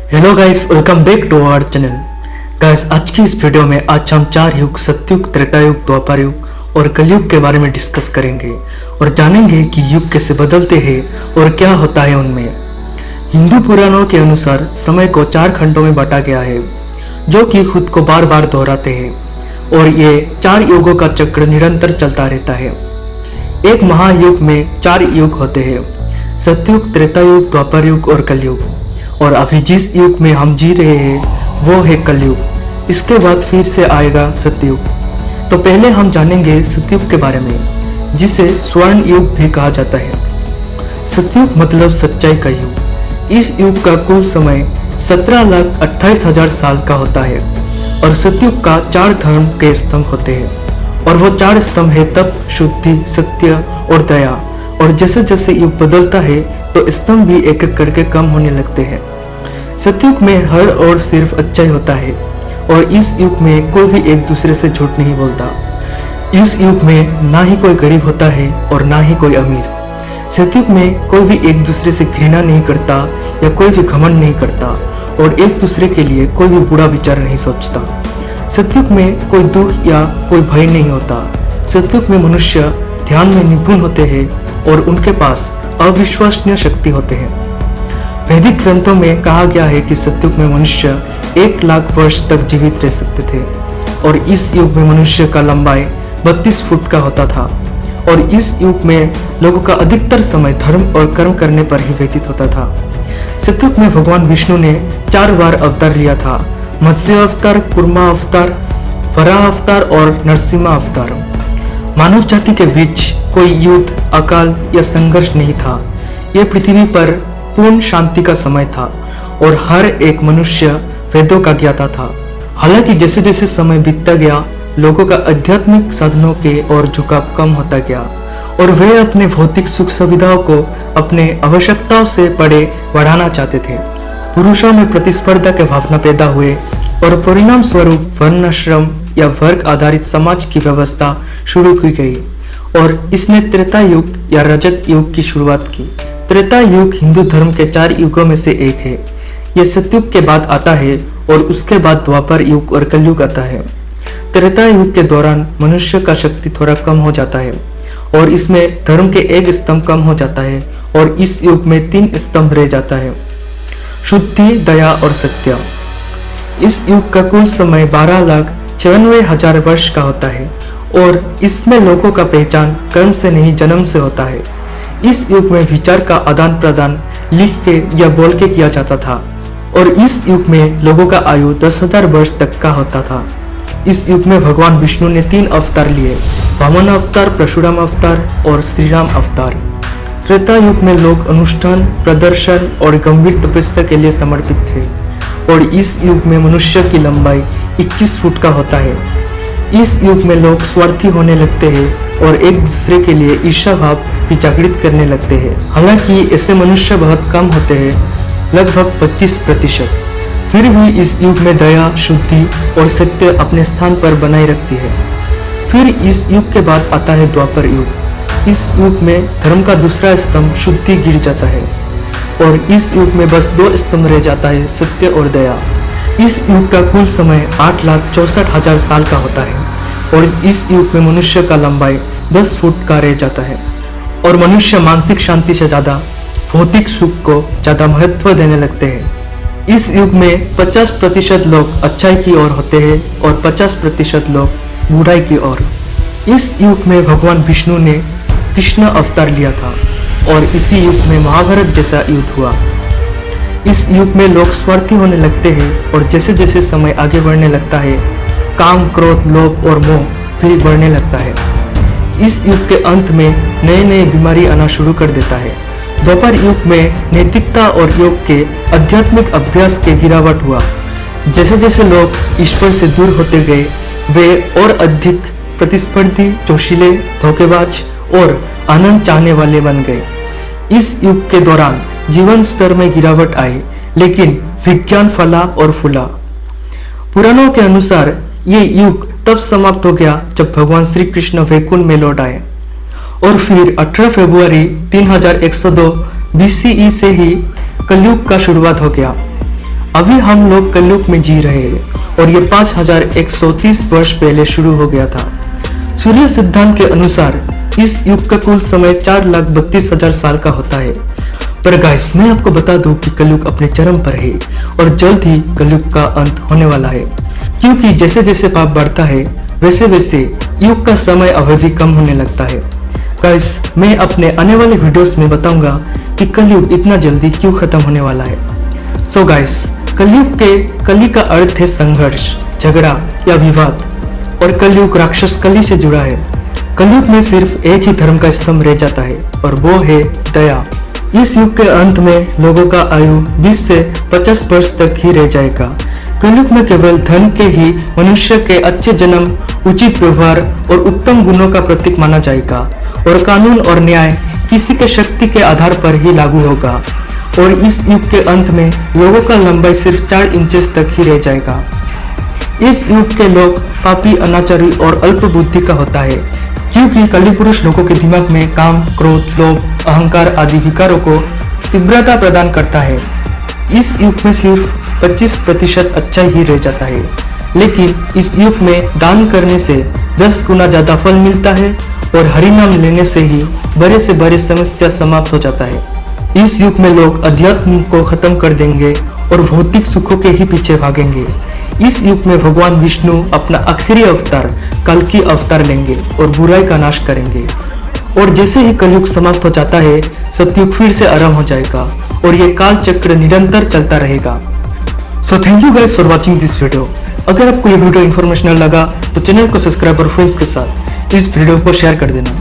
Hello guys, welcome back to our channel. Guys, आज की इस वीडियो में आज हम 4 युग सतयुग, त्रेता युग, द्वापर युग और कलयुग के बारे में डिस्कस करेंगे और जानेंगे कि युग कैसे बदलते हैं और क्या होता है उनमें। हिंदू पुराणों के अनुसार समय को 4 खंडों में बांटा गया है जो कि खुद को बार बार दोहराते हैं और ये 4 युगों का चक्र निरंतर चलता रहता है। एक महायुग में 4 युग होते हैं, सतयुग, त्रेता युग, द्वापर युग और कलयुग। और अभी जिस युग में हम जी रहे हैं वो है कलयुग। इसके बाद फिर से आएगा सतयुग। तो पहले हम जानेंगे सतयुग के बारे में, जिसे स्वर्ण युग भी कहा जाता है। सतयुग मतलब सच्चाई का युग। इस युग का कुल समय 17,28,000 साल का होता है और सतयुग का 4 धर्म के स्तंभ होते हैं और वो 4 स्तंभ है तप, शुद्धि, सत्य और दया। और जैसे जैसे युग बदलता है तो स्तंभ भी एक एक करके कम होने लगते हैं। सतयुग में हर और सिर्फ अच्छाई होता है और इस युग में कोई भी एक दूसरे से झूठ नहीं बोलता। इस युग में ना ही कोई गरीब होता है और ना ही कोई अमीर। सतयुग में कोई भी एक दूसरे से घृणा नहीं करता या कोई भी घमंड नहीं करता और एक दूसरे के लिए कोई भी बुरा विचार नहीं सोचता। सतयुग में कोई दुख या कोई भय नहीं होता। सतयुग में मनुष्य ध्यान में निपुण होते हैं और उनके पास अविश्वसनीय शक्ति होते हैं। वैदिक ग्रंथों में कहा गया है कि सतयुग में मनुष्य 1 लाख वर्ष तक जीवित रह सकते थे और इस युग में मनुष्य का लंबाई 32 फुट का होता था। और इस युग में लोगों का अधिकतर समय धर्म और कर्म करने पर ही व्यतीत होता था। सतयुग में भगवान विष्णु ने 4 बार अवतार लिया था: मत्स्य अवतार, कूर्मा अवतार, वराह अवतार और नरसिम्हा अवतार। मानव जाति के बीच कोई युद्ध, अकाल या संघर्ष नहीं था। यह पृथ्वी पर पूर्ण शांति का समय था और हर एक मनुष्य वेदों का ज्ञाता था। हालांकि जैसे जैसे समय बीतता गया, लोगों का आध्यात्मिक साधनों के और झुकाव कम होता गया और वे अपने भौतिक सुख सुविधाओं को अपने आवश्यकताओं से बड़े बढ़ाना चाहते थे। पुरुषों में प्रतिस्पर्धा के भावना पैदा हुए और परिणाम स्वरूप वर्णाश्रम या वर्ग आधारित समाज की व्यवस्था शुरू की गई और इसने त्रेता युग या रजत युग की शुरुआत की। त्रेता युग हिंदू धर्म के 4 युगों में से एक है। यह सतयुग के बाद आता है और उसके बाद द्वापर युग और कलयुग आता है। त्रेता युग के दौरान मनुष्य का शक्ति थोड़ा कम हो जाता है और इसमें धर्म के एक स्तंभ कम हो जाता है और इस युग में 3 स्तंभ रह जाता है: शुद्धि, दया और सत्य। इस युग का कुल समय 12,96,000 वर्ष का होता है और इसमें लोगों का पहचान कर्म से नहीं जन्म से होता है। इस युग में विचार का आदान प्रदान लिख के या बोल के किया जाता था और इस युग में लोगों का आयु 10,000 वर्ष तक का होता था। इस युग में भगवान विष्णु ने 3 अवतार लिए: वामन अवतार, परशुराम अवतार और श्री राम अवतार। त्रेता युग में लोग अनुष्ठान, प्रदर्शन और गंभीर तपस्या के लिए समर्पित थे और इस युग में मनुष्य की लंबाई 21 फुट का होता है। इस युग में लोग स्वार्थी होने लगते हैं और एक दूसरे के लिए ईर्ष्या भाव भी जागृत करने लगते हैं। हालांकि ऐसे मनुष्य बहुत कम होते हैं, लगभग 25%। फिर भी इस युग में दया, शुद्धि और सत्य अपने स्थान पर बनाए रखती है। फिर इस युग के बाद आता है द्वापर युग। इस युग में धर्म का दूसरा स्तंभ शुद्धि गिर जाता है और इस युग में बस 2 स्तंभ रह जाता है: सत्य और दया। इस युग का कुल समय 8,64,000 साल का होता है और इस युग में मनुष्य का लंबाई 10 फुट का रह जाता है और मनुष्य मानसिक शांति से ज्यादा भौतिक सुख को ज्यादा महत्व देने लगते हैं। इस युग में 50% लोग अच्छाई की ओर होते हैं और 50% लोग बुराई की ओर। इस युग में भगवान विष्णु ने कृष्ण अवतार लिया था और इसी युग में महाभारत जैसा युद्ध हुआ। इस युग में लोग स्वार्थी होने लगते हैं और जैसे जैसे समय आगे बढ़ने लगता है, काम, क्रोध, लोभ और मोह भी बढ़ने लगता है। इस युग के अंत में नए नए बीमारी आना शुरू कर देता है। द्वापर युग में नैतिकता और योग के आध्यात्मिक अभ्यास के गिरावट हुआ। जैसे जैसे लोग ईश्वर से दूर होते गए, वे और अधिक प्रतिस्पर्धी, जोशीले, धोखेबाज और आनंद चाहने वाले बन गए। इस युग के दौरान जीवन स्तर में गिरावट आई, लेकिन विज्ञान फला और फूला। पुराणों के अनुसार ये युग तब समाप्त हो गया जब भगवान श्री कृष्ण वैकुंठ में लौट आए और फिर 18 फरवरी 3102 BCE से ही कलयुग का शुरुआत हो गया। अभी हम लोग कलयुग में जी रहे हैं और ये 5130 वर्ष पहले शुरू हो गया था। सूर्य सिद्धांत के अनुसार इस युग का कुल समय 4,32,000 साल का होता है। पर गाइस, मैं आपको बता दूं कि कलयुग अपने चरम पर है और जल्द ही कलयुग का अंत होने वाला है, क्योंकि जैसे जैसे पाप बढ़ता है वैसे वैसे युग का समय अवधि कम होने लगता है। गाइस, मैं अपने आने वाले वीडियोस में बताऊंगा कि कलयुग इतना जल्दी क्यों खत्म होने वाला है। सो गाइस, कलयुग के कली का अर्थ है संघर्ष, झगड़ा या विवाद, और कलयुग राक्षस कली से जुड़ा है। कलयुग में सिर्फ एक ही धर्म का स्तंभ रह जाता है और वो है दया। इस युग के अंत में लोगों का आयु 20 से 50 वर्ष तक ही रह जाएगा। कलयुग में केवल धन के ही मनुष्य के अच्छे जन्म, उचित व्यवहार और उत्तम गुणों का प्रतीक माना जाएगा, और कानून और न्याय किसी के शक्ति के आधार पर ही लागू होगा। और इस युग के अंत में लोगों का लंबाई सिर्फ 4 इंचेस तक ही रह जाएगा। इस युग के लोग पापी, अनाचारी और अल्प बुद्धि का होता है, क्योंकि कली पुरुष लोगों के दिमाग में काम, क्रोध, लोभ, अहंकार आदि विकारों को तीव्रता प्रदान करता है। इस युग में सिर्फ 25% अच्छा ही रह जाता है, लेकिन इस युग में दान करने से 10 गुना ज्यादा फल मिलता है और हरिनाम लेने से ही बड़े से बड़े समस्या समाप्त हो जाता है। इस युग में लोग अध्यात्म को खत्म कर देंगे और भौतिक सुखों के ही पीछे भागेंगे। इस युग में भगवान विष्णु अपना आखिरी अवतार कल्कि अवतार लेंगे और बुराई का नाश करेंगे। और जैसे ही कलयुग समाप्त हो जाता है, सतयुग फिर से आरंभ हो जाएगा और ये काल चक्र निरंतर चलता रहेगा। So thank you guys for watching this video. अगर आपको ये वीडियो इन्फॉर्मेशनल लगा तो चैनल को सब्सक्राइब और फ्रेंड्स के साथ इस वीडियो को शेयर कर देना।